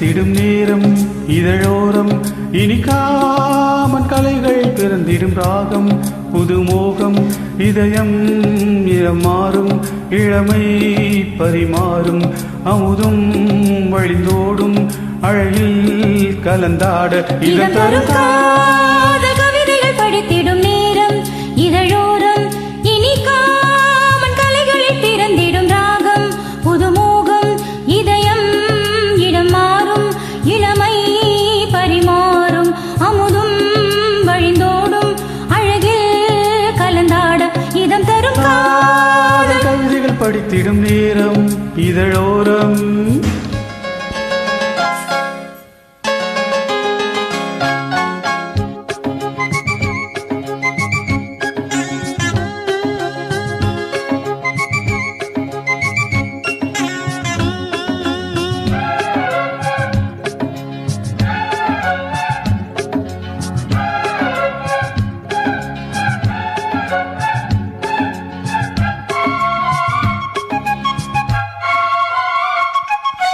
படித்திடும் நேரம் இதழோரம் இனிக்காமன் கலைகள் பிறந்திடும் ராகம் புதுமோகம் இதயம் மாறும் இளமை பரிமாறும் அமுதும் வழிந்தோடும் அழகில் கலந்தாட இதம் தரும் காதல் கவிதைகள் படித்திடும் நேரம் இதழோரம் இனிக்காமன் கலைகளில் பிறந்திடும் ராகம் புதுமோகம் இதயம் இடம் மாறும் இளமை பரிமாறும் அமுதும் வழிந்தோடும் அழகில் கலந்தாட இதம் தரும் காதல் கவிதைகள் படித்திடும் நேரம் இதழோரம்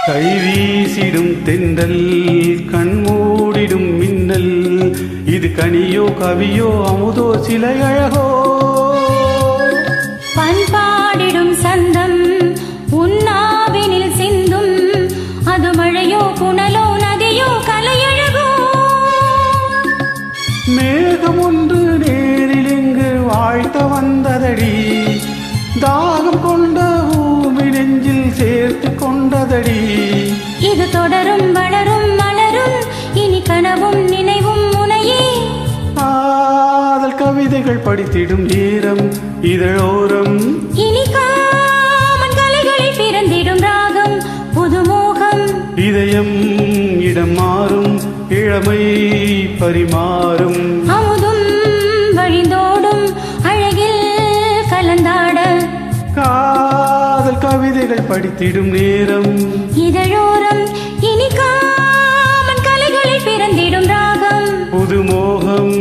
கைவீசிடும் தென்றல் கண்மூடிடும் மின்னல் இது கனியோ கவியோ அமுதோ சிலை அழகோ பண்பாடிடும் சந்தம் உன்னாவினில் சிந்தும் அது மழையோ புனலோ நதியோ கலையழகோ மேகம் ஒன்று நேரில் இங்கு வாழ்த்த வந்ததடி தாகம் கொண்ட பூமி நெஞ்சில் சேர்த்து கொண்டதடி இது தொடரும் வளரும் மலரும் இனி கனவும் நினைவும் முனையே காதல் கவிதைகள் படித்திடும் நேரம் இதழோரம் இனி காமன் கலைகளில் பிறந்திடும் ராகம் புதுமோகம் இதயம் இடம் மாறும் இளமை பரிமாறும் அமுதும் வழிந்தோடும் அழகில் கலந்தாட காதல் கவிதைகள் படித்திடும் நேரம் இதழோரம் இனி காமன் கலைகளில் பிறந்திடும் ராகம் புதுமோகம்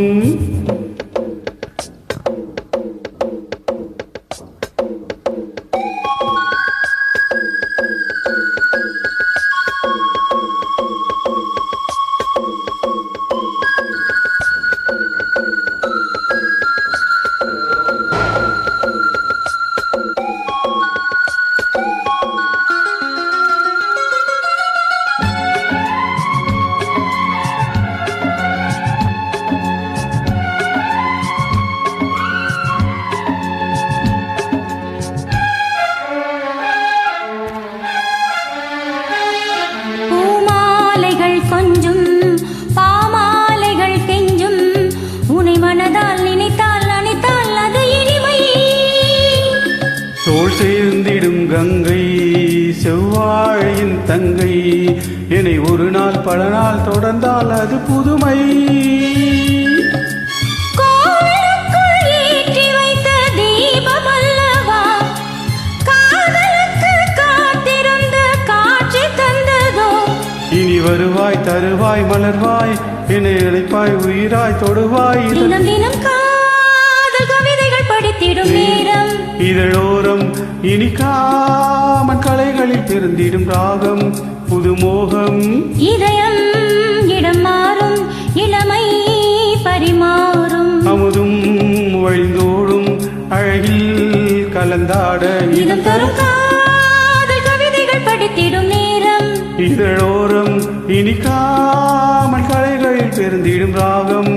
கொஞ்சம் பாமாலைகள் கெஞ்சும் உனை மனதால் நினைத்தால் அனைத்தால் அது இனிமை தோள் சேர்ந்திடும் கங்கை செவ்வாழையின் தங்கை என்னை ஒரு நாள் பல நாள் தொடர்ந்தால் அது புதுமை இனி வருவாய் தருவாய் மலர்வாய் என்னை அழைப்பாய் உயிராய் தொடுவாய் தினம் தினம் காதல் கவிதைகள் படித்திடும் நேரம் இதழோரம் இனிக்காமன் கலைகளில் பிறந்திடும் ராகம் புதுமோகம் இதயம் இடம் மாறும் இளமை பரிமாறும் அமுதும் வழிந்தோடும் அழகில் கலந்தாட இதம் தரும் காதல் கவிதைகள் படித்திடும் நேரம் இதழோரம் இனிக்காமன் கலைகளில் பிறந்திடும் ராகம்